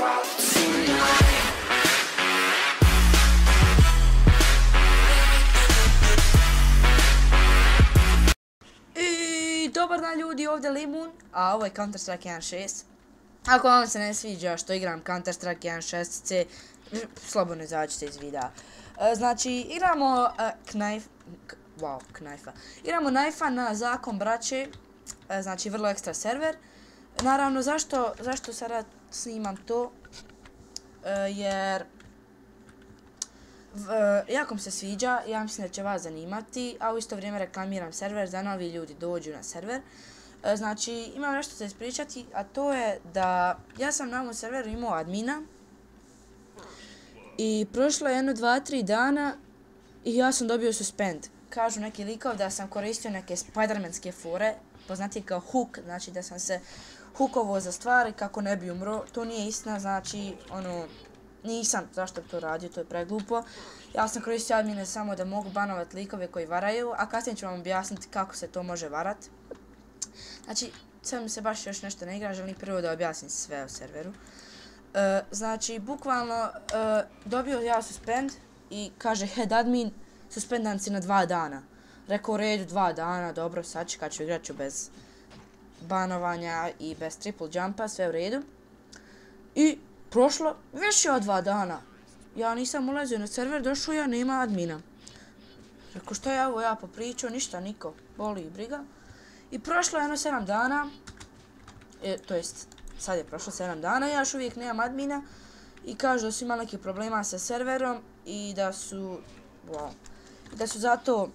drop tonight. Dobar dan ljudi, ovdje Limun, a ovo je Counter-Strike 1.6. Ako vam se ne sviđa što igram Counter-Strike 1.6c, slobodno izađite iz videa. Znači, igramo Igramo Knifea na Zakon braće, znači vrlo ekstra server. Naravno, zašto sada snimam to? Jer jako mi se sviđa, ja mislim da će vas zanimati, a u isto vrijeme reklamiram server da novi ljudi dođu na server. Znači, imam nešto za ispričati, a to je da ja sam na ovom serveru imao admina i prošlo je 1-2-3 dana i ja sam dobio suspend. Kažu neki likov da sam koristio neke spidermanske fore, poznatije kao hook, znači da sam se hookovao za stvari kako ne bi umro. To nije istina, znači, nisam, zašto bi to radio, to je preglupo. Ja sam koristio admine samo da mogu banovati likove koji varaju, a kasnije ću vam objasniti kako se to može varat. Znači, sad mi se baš još nešto ne igra, želim prvo da objasnim sve o serveru. Znači, bukvalno dobio ja suspend i kaže head admin, suspendan si na 2 dana. Rekao u redu 2 dana, dobro, sad kad ću igrat ću bez banovanja i bez triple jumpa, sve u redu. I prošlo više od 2 dana. Ja nisam ulazio na server, došao ja, nema admina. Rekao što je ovo ja popričao, ništa, niko, boli i briga. I prošlo je 7 dana, to jest sad je prošlo 7 dana, ja još uvijek nemam admina i kažu da su imali neki problema sa serverom i da su zato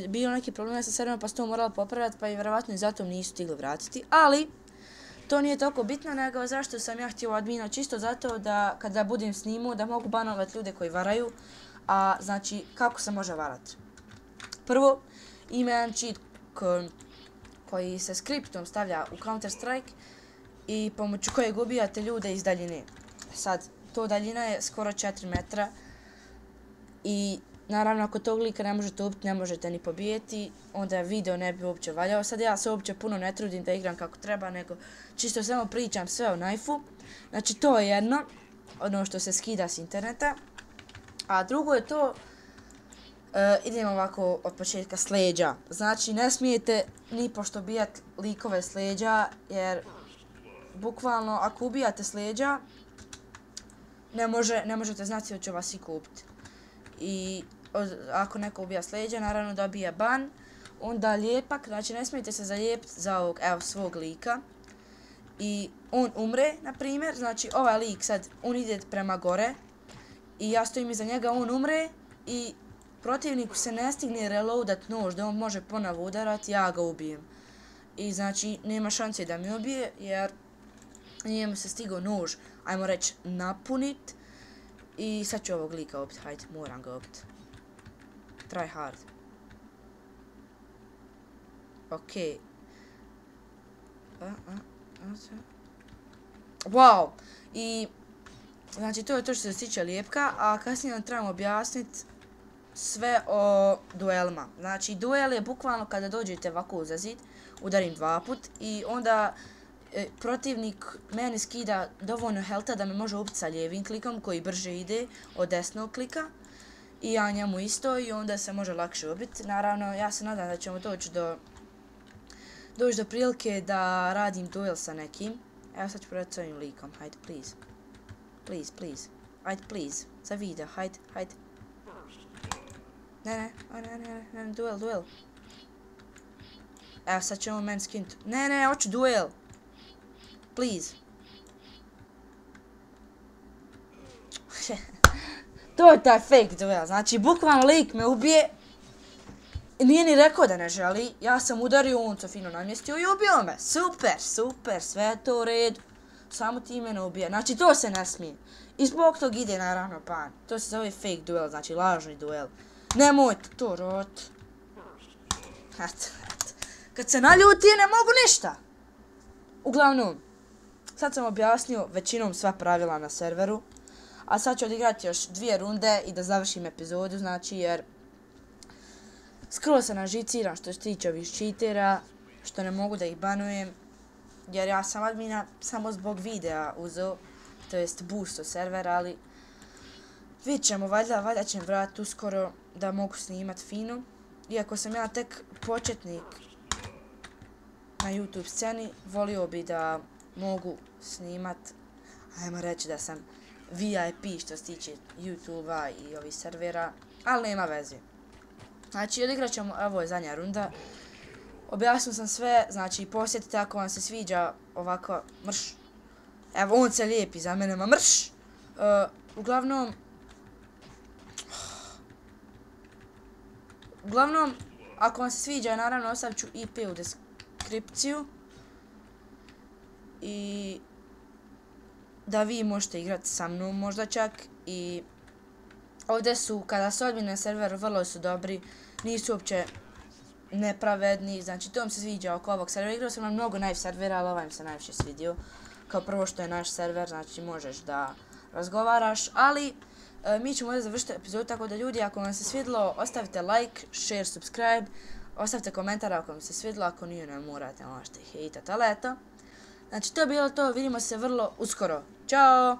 bilo neki problema sa serverom pa su to morali popravljati pa i vjerovatno i zato nisu stigli vratiti, ali to nije toliko bitno, nego zašto sam ja htio admina, čisto zato da kada budem snimao da mogu banovati ljude koji varaju, a znači kako se može varati. Prvo, ima jedan cheat koji se skriptom stavlja u Counter-Strike i pomoću kojeg ubijate ljude iz daljine. Sad, to daljina je skoro 4 metra i naravno ako tog lika ne možete ubiti, ne možete ni pobijeti, onda video ne bi uopće valjao. Sad ja se uopće puno ne trudim da igram kako treba, nego čisto samo pričam sve o knifeu. Znači to je jedno, ono što se skida s interneta. A drugo je to, idemo ovako od početka s leđa. Znači ne smijete ni pošto ubijati likove s leđa, jer bukvalno ako ubijate s leđa, ne možete znati da će vas i kupiti. I ako neko ubija s leđa, naravno dobija ban. Onda lijepak, znači ne smijete se zalijepiti za ovog, evo, svog lika. I on umre, na primjer, znači ovaj lik sad, on ide prema gore. I ja stojim iza njega, on umre i protivniku se ne stigne reloadat nož da on može ponovo udarati, ja ga ubijem. I znači nema šanse da mi ubije jer nije mu se stigao nož, ajmo reći, napunit. I sad ću ovog lika ubiti, hajde, moram ga ubiti. Try hard. Okej. Wow! I znači to je to što se tiče lijepka, a kasnije nam trebamo objasniti sve o duelima. Znači duel je bukvalno kada dođete ovako uza zid, udarim 2 put i onda protivnik meni skida dovoljno helta da me može ubiti sa lijevim klikom koji brže ide od desnog klika i ja njemu isto i onda se može lakše ubiti. Naravno, ja se nadam da ćemo doći do prilike da radim duel sa nekim. Evo sad ću prodati s ovim likom, hajde, please. Please. Hajde, please. Za video, hajde. Ne, duel. Evo sad ćemo meni skinuti. Ne, hoću duel. Please. To je taj fake duel, znači bukvalno lik me ubije. Nije ni rekao da ne želi, ja sam udario, on se fino namjestio i ubio me. Super, sve je to u redu. Samo ti me ne ubije, znači to se ne smije. I zbog tog ide naravno ban. To se zove fake duel, znači lažni duel. Nemojte to rot. Kad se naljuti ne mogu ništa. Uglavnom, sad sam objasnio većinom sva pravila na serveru. A sad ću odigrati još 2 runde i da završim epizodu, znači jer skoro se nažiciram što se tiče ovih cheatera, što ne mogu da ih banujem. jer ja sam admina samo zbog videa uzeo, to jest boost od servera, ali vidjet ćemo, valjda će vratiti uskoro da mogu snimat fino. Iako sam ja tek početnik na YouTube sceni, volio bi da mogu snimat, ajmo reći da sam VIP što se tiče YouTube-a i ovih servera, ali nema veze. Znači, odigrat ćemo, ovo je zadnja runda. Objasnio sam sve, znači posjetite ako vam se sviđa ovako mrš. Evo, on se lijepi za mene, ma mrš! Uglavnom, ako vam se sviđa, naravno ostavit ću IP u deskripciju. I da vi možete igrati sa mnom možda čak. I ovdje su, kada se odmine server, vrlo su dobri, nisu uopće nepravedni, znači to mi se sviđa oko ovog servera. Igrao sam na mnogo najviše servera, ali ovaj mi se najviše svidio. Kao prvo što je naš server, znači možeš da razgovaraš, ali mi ćemo ovdje završiti epizodu, tako da ljudi, ako vam se svidilo, ostavite like, share, subscribe, ostavite komentar ako vam se svidilo, ako nije, ne morate, možete hejtat, ali eto. Znači to je bilo to, vidimo se vrlo uskoro. Ćao!